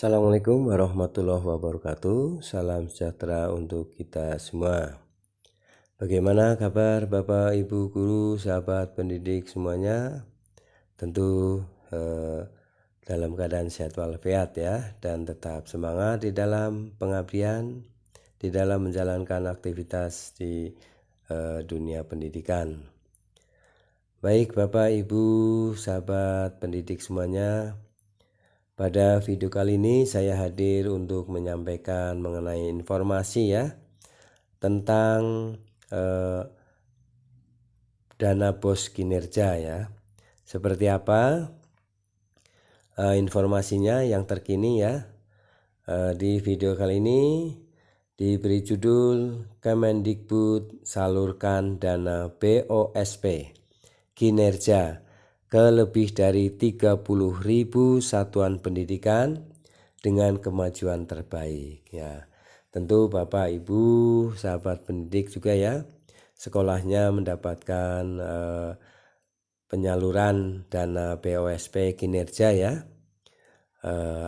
Assalamualaikum warahmatullahi wabarakatuh. Salam sejahtera untuk kita semua. Bagaimana kabar Bapak, Ibu, guru, sahabat pendidik semuanya? Tentu dalam keadaan sehat walafiat ya, dan tetap semangat di dalam pengabdian, di dalam menjalankan aktivitas di dunia pendidikan. Baik Bapak, Ibu, sahabat pendidik semuanya, pada video kali ini saya hadir untuk menyampaikan mengenai informasi ya tentang dana BOS kinerja ya. Seperti apa informasinya yang terkini ya. Di video kali ini diberi judul Kemendikbud salurkan dana BOSP kinerja ke lebih dari 30.000 satuan pendidikan dengan kemajuan terbaik ya. Tentu Bapak Ibu sahabat pendidik juga ya, sekolahnya mendapatkan penyaluran dana BOSP kinerja ya.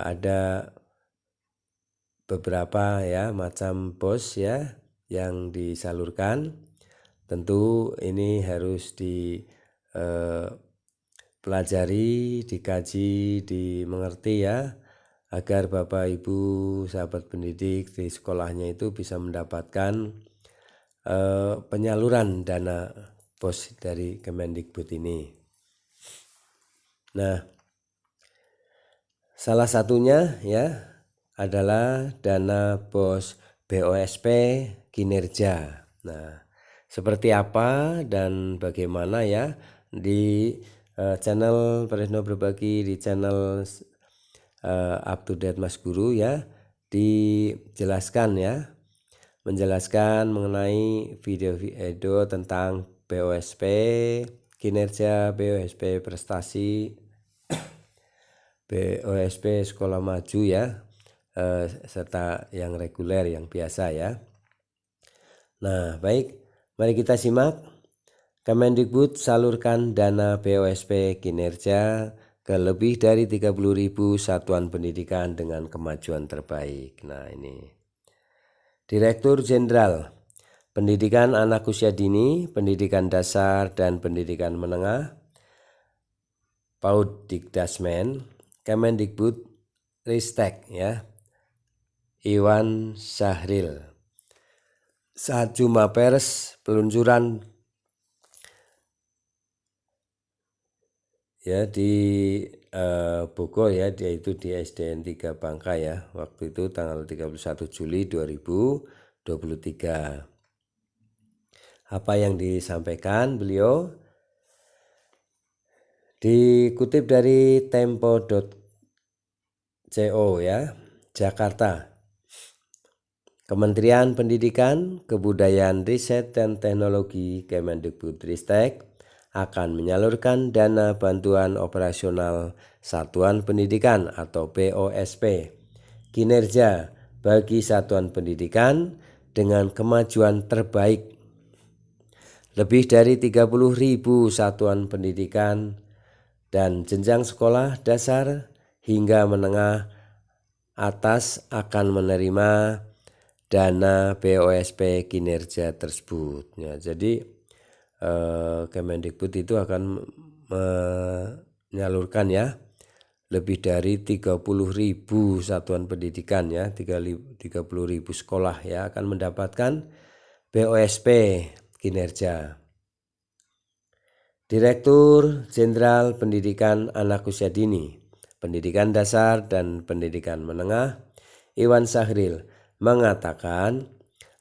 Ada beberapa ya macam BOS ya yang disalurkan. Tentu ini harus pelajari, dikaji, dimengerti ya, agar Bapak Ibu sahabat pendidik di sekolahnya itu bisa mendapatkan penyaluran dana BOS dari Kemendikbud ini. Nah, salah satunya ya adalah dana BOS BOSP kinerja. Nah, seperti apa dan bagaimana ya di channel Presno Berbagi, di channel Up to Date Mas Guru ya, dijelaskan ya, menjelaskan mengenai video tentang BOSP kinerja, BOSP prestasi, BOSP sekolah maju ya, serta yang reguler, yang biasa ya. Nah baik, mari kita simak. Kemendikbud salurkan dana BOSP kinerja ke lebih dari 30.000 satuan pendidikan dengan kemajuan terbaik. Nah ini Direktur Jenderal Pendidikan Anak Usia Dini, Pendidikan Dasar dan Pendidikan Menengah PAUD Dikdasmen Kemendikbud Ristek ya, Iwan Syahril, saat jumpa pers peluncuran ya di Bogor ya, yaitu di SDN 3 Bangka ya, waktu itu tanggal 31 Juli 2023. Apa yang disampaikan beliau dikutip dari tempo.co ya, Jakarta. Kementerian Pendidikan, Kebudayaan, Riset dan Teknologi Kemendikbudristek akan menyalurkan dana bantuan operasional satuan pendidikan atau BOSP kinerja bagi satuan pendidikan dengan kemajuan terbaik. Lebih dari 30.000 satuan pendidikan dan jenjang sekolah dasar hingga menengah atas akan menerima dana BOSP kinerja tersebut. Ya, jadi Kemendikbud itu akan menyalurkan ya lebih dari 30.000 satuan pendidikan ya, 30.000 sekolah ya akan mendapatkan BOSP kinerja. Direktur Jenderal Pendidikan Anak Usia Dini, Pendidikan Dasar dan Pendidikan Menengah Iwan Syahril mengatakan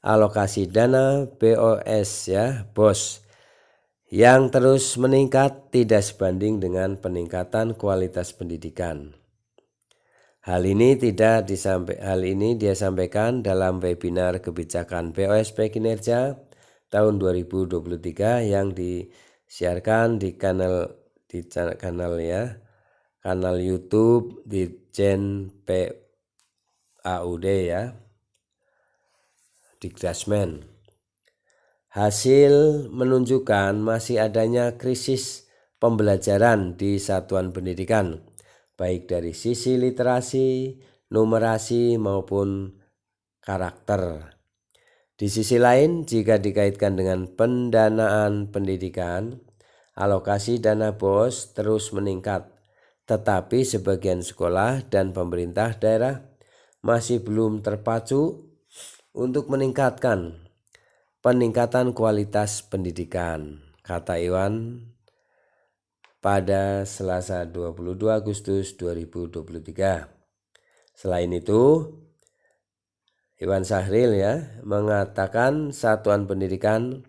alokasi dana BOS ya, BOS yang terus meningkat tidak sebanding dengan peningkatan kualitas pendidikan. Hal ini dia sampaikan dalam webinar kebijakan BOSP kinerja tahun 2023 yang disiarkan di kanal YouTube Ditjen PAUD ya, Dikdasmen. Hasil menunjukkan masih adanya krisis pembelajaran di satuan pendidikan, baik dari sisi literasi, numerasi maupun karakter. Di sisi lain, jika dikaitkan dengan pendanaan pendidikan, alokasi dana BOS terus meningkat, tetapi sebagian sekolah dan pemerintah daerah masih belum terpacu untuk meningkatkan peningkatan kualitas pendidikan, kata Iwan pada Selasa 22 Agustus 2023. Selain itu, Iwan Sahril mengatakan satuan pendidikan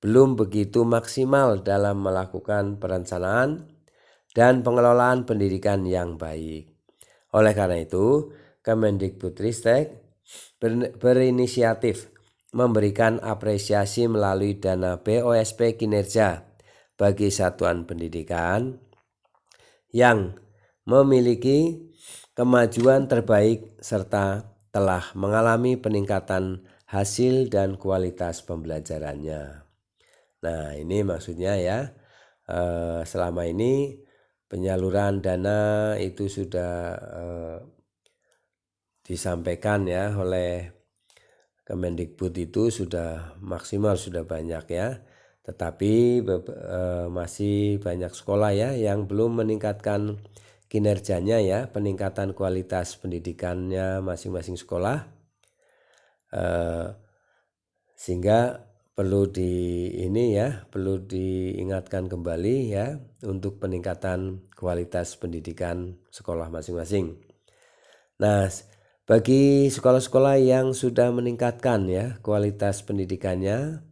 belum begitu maksimal dalam melakukan perencanaan dan pengelolaan pendidikan yang baik. Oleh karena itu, Kemendikbudristek berinisiatif memberikan apresiasi melalui dana BOSP kinerja bagi satuan pendidikan yang memiliki kemajuan terbaik serta telah mengalami peningkatan hasil dan kualitas pembelajarannya. Nah, ini maksudnya selama ini penyaluran dana itu sudah disampaikan oleh Kemendikbud itu sudah maksimal, sudah banyak tetapi masih banyak sekolah yang belum meningkatkan kinerjanya peningkatan kualitas pendidikannya masing-masing sekolah, sehingga perlu perlu diingatkan kembali untuk peningkatan kualitas pendidikan sekolah masing-masing. Nah, bagi sekolah-sekolah yang sudah meningkatkan kualitas pendidikannya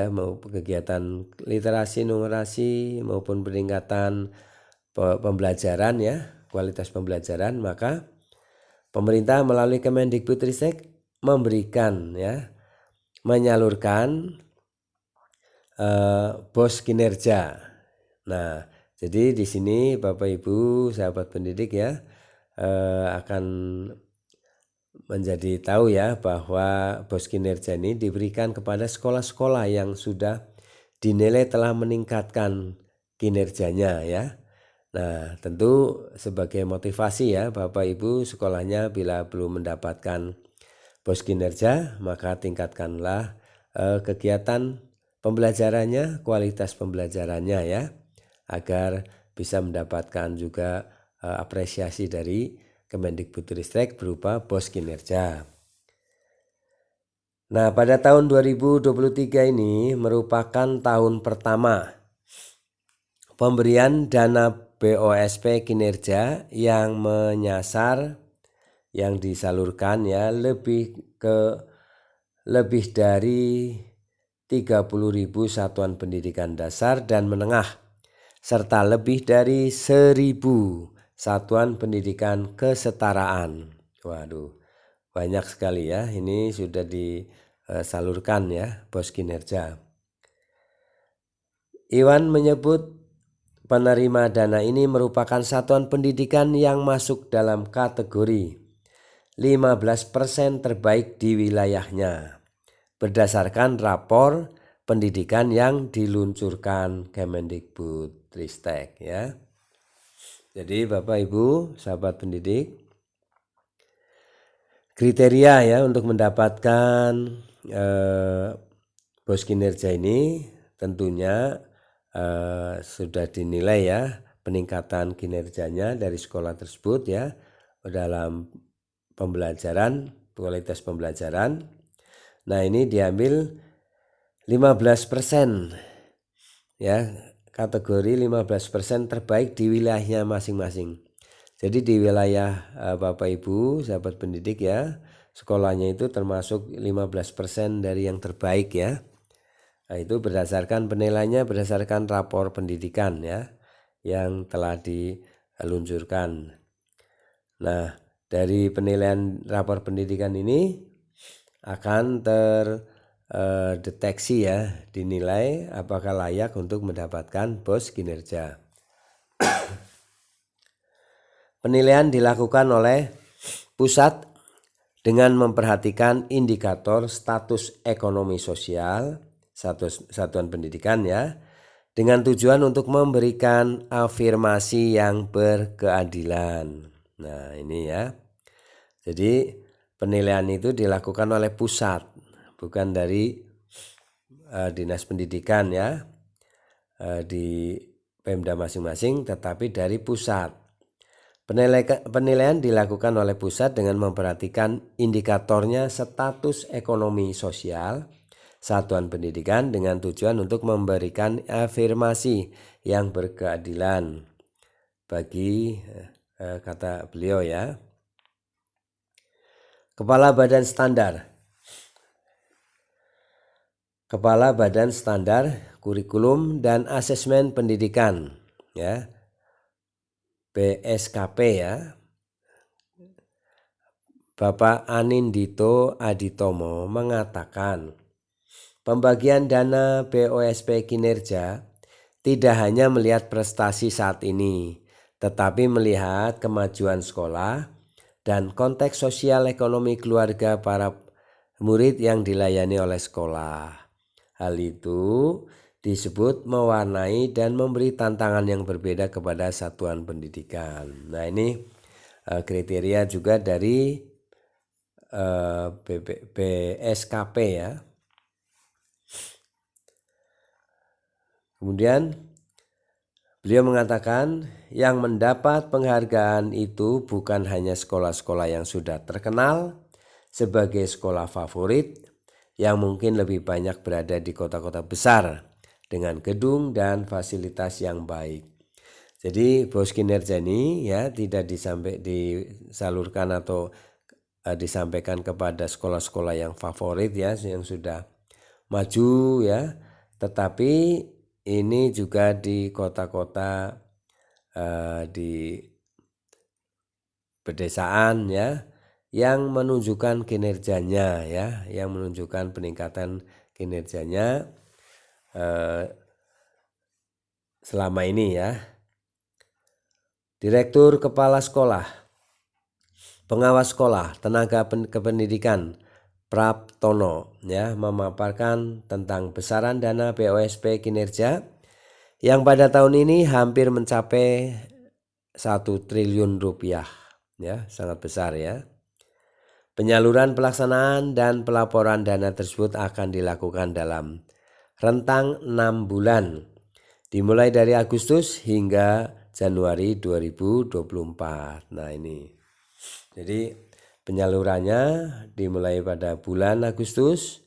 mau kegiatan literasi, numerasi maupun peningkatan pembelajaran kualitas pembelajaran, maka pemerintah melalui Kemendikbudristek memberikan menyalurkan BOS kinerja. Nah, jadi di sini Bapak Ibu sahabat pendidik akan menjadi tahu bahwa BOS kinerja ini diberikan kepada sekolah-sekolah yang sudah dinilai telah meningkatkan kinerjanya Nah, tentu sebagai motivasi Bapak Ibu sekolahnya bila belum mendapatkan BOS kinerja, maka tingkatkanlah kegiatan pembelajarannya, kualitas pembelajarannya agar bisa mendapatkan juga apresiasi dari Kemendikbudristek berupa BOS kinerja. Nah, pada tahun 2023 ini merupakan tahun pertama pemberian dana BOSP kinerja yang menyasar, yang disalurkan lebih dari 30.000 satuan pendidikan dasar dan menengah serta lebih dari 1.000 satuan pendidikan kesetaraan. Waduh, banyak sekali ini sudah disalurkan BOS kinerja. Iwan menyebut penerima dana ini merupakan satuan pendidikan yang masuk dalam kategori 15% terbaik di wilayahnya berdasarkan rapor pendidikan yang diluncurkan Kemendikbudristek Jadi Bapak Ibu sahabat pendidik, kriteria untuk mendapatkan BOS kinerja ini tentunya sudah dinilai peningkatan kinerjanya dari sekolah tersebut dalam pembelajaran, kualitas pembelajaran. Nah, ini diambil 15% kategori 15% terbaik di wilayahnya masing-masing. Jadi di wilayah Bapak Ibu sahabat pendidik sekolahnya itu termasuk 15% dari yang terbaik Nah, itu berdasarkan penilaiannya berdasarkan rapor pendidikan yang telah diluncurkan. Nah, dari penilaian rapor pendidikan ini akan terdeteksi dinilai apakah layak untuk mendapatkan BOS kinerja. Penilaian dilakukan oleh pusat dengan memperhatikan indikator status ekonomi sosial satuan pendidikan dengan tujuan untuk memberikan afirmasi yang berkeadilan. Nah, ini Jadi penilaian itu dilakukan oleh pusat, bukan dari dinas pendidikan ya, di Pemda masing-masing, tetapi dari pusat. Penilaian dilakukan oleh pusat dengan memperhatikan indikatornya status ekonomi sosial satuan pendidikan dengan tujuan untuk memberikan afirmasi yang berkeadilan bagi kata beliau ya. Kepala Badan Standar. Kepala Badan Standar Kurikulum dan Asesmen Pendidikan ya. BSKP ya. Bapak Anindito Aditomo mengatakan pembagian dana BOSP kinerja tidak hanya melihat prestasi saat ini, tetapi melihat kemajuan sekolah dan konteks sosial ekonomi keluarga para murid yang dilayani oleh sekolah. Hal itu disebut mewarnai dan memberi tantangan yang berbeda kepada satuan pendidikan. Nah ini kriteria juga dari BSKP ya. Kemudian beliau mengatakan yang mendapat penghargaan itu bukan hanya sekolah-sekolah yang sudah terkenal sebagai sekolah favorit yang mungkin lebih banyak berada di kota-kota besar dengan gedung dan fasilitas yang baik. Jadi BOS kinerja ini ya tidak disalurkan atau disampaikan kepada sekolah-sekolah yang favorit ya, yang sudah maju ya, tetapi ini juga di kota-kota di pedesaan ya, yang menunjukkan kinerjanya ya, yang menunjukkan peningkatan kinerjanya selama ini ya. Direktur Kepala Sekolah, Pengawas Sekolah, Tenaga Kependidikan Praptono ya memaparkan tentang besaran dana BOSP kinerja yang pada tahun ini hampir mencapai 1 triliun rupiah ya, sangat besar ya. Penyaluran pelaksanaan dan pelaporan dana tersebut akan dilakukan dalam rentang 6 bulan dimulai dari Agustus hingga Januari 2024. Nah ini jadi penyalurannya dimulai pada bulan Agustus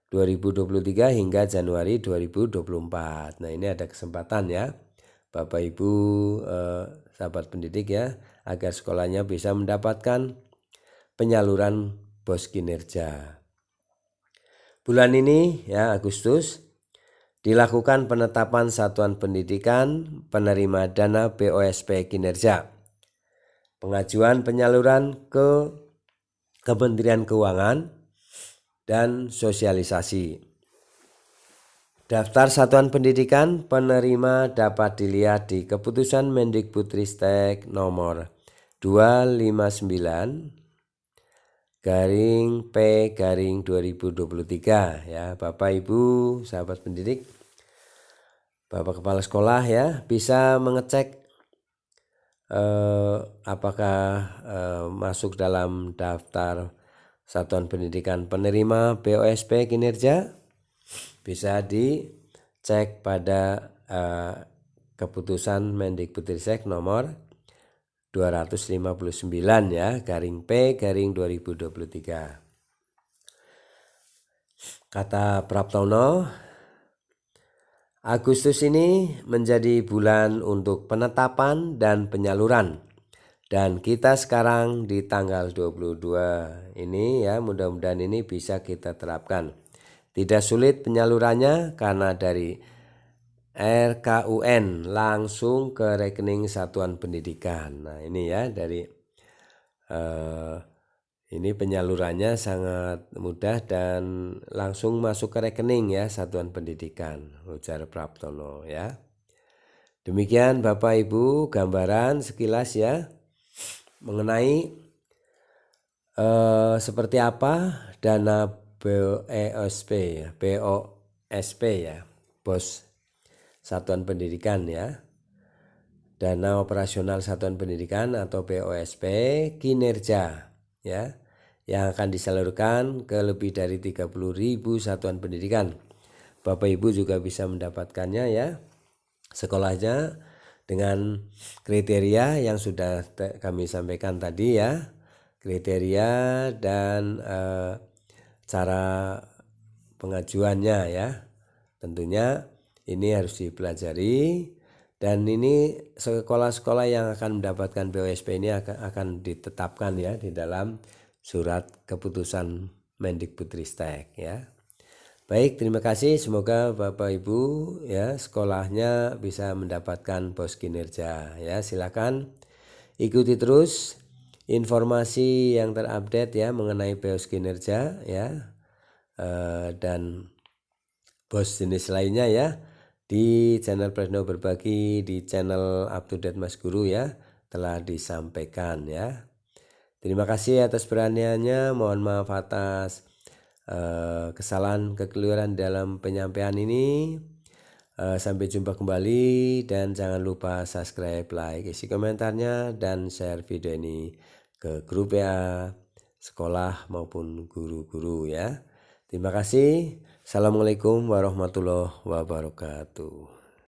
2023 hingga Januari 2024. Nah ini ada kesempatan ya Bapak Ibu sahabat pendidik ya, agar sekolahnya bisa mendapatkan penyaluran BOS kinerja. Bulan ini ya Agustus dilakukan penetapan satuan pendidikan penerima dana BOSP kinerja. Pengajuan penyaluran ke Kementerian Keuangan dan sosialisasi. Daftar satuan pendidikan penerima dapat dilihat di Keputusan Mendikbudristek nomor 259/P/2023 ya. Bapak Ibu sahabat pendidik, Bapak Kepala Sekolah ya, bisa mengecek apakah masuk dalam daftar satuan pendidikan penerima BOSP kinerja. Bisa dicek pada Keputusan Mendikbudristek nomor 259 ya /P/2023. Kata Praptono, Agustus ini menjadi bulan untuk penetapan dan penyaluran. Dan kita sekarang di tanggal 22 ini ya, mudah-mudahan ini bisa kita terapkan. Tidak sulit penyalurannya karena dari RKUN langsung ke rekening satuan pendidikan. Nah ini ya dari ini penyalurannya sangat mudah dan langsung masuk ke rekening ya satuan pendidikan, ujar Praptono ya. Demikian Bapak Ibu gambaran sekilas ya mengenai seperti apa dana BOSP ya, BOSP ya, BOS Satuan Pendidikan ya. Dana operasional Satuan Pendidikan atau BOSP kinerja ya, yang akan disalurkan ke lebih dari 30.000 satuan pendidikan. Bapak Ibu juga bisa mendapatkannya ya, sekolahnya dengan kriteria yang sudah kami sampaikan tadi ya, kriteria dan cara pengajuannya ya. Tentunya ini harus dipelajari, dan ini sekolah-sekolah yang akan mendapatkan BOSP ini akan ditetapkan ya di dalam surat keputusan Mendikbudristek ya. Baik, terima kasih. Semoga Bapak Ibu ya sekolahnya bisa mendapatkan BOS kinerja ya. Silakan ikuti terus informasi yang terupdate ya mengenai BOS kinerja ya, dan BOS jenis lainnya ya di channel Presno Berbagi, di channel Up to Date Mas Guru ya, telah disampaikan ya. Terima kasih atas perhatiannya. Mohon maaf atas kesalahan kekeliruan dalam penyampaian ini. Sampai jumpa kembali, dan jangan lupa subscribe, like, isi komentarnya, dan share video ini ke grup WA sekolah maupun guru-guru ya. Terima kasih. Assalamualaikum warahmatullahi wabarakatuh.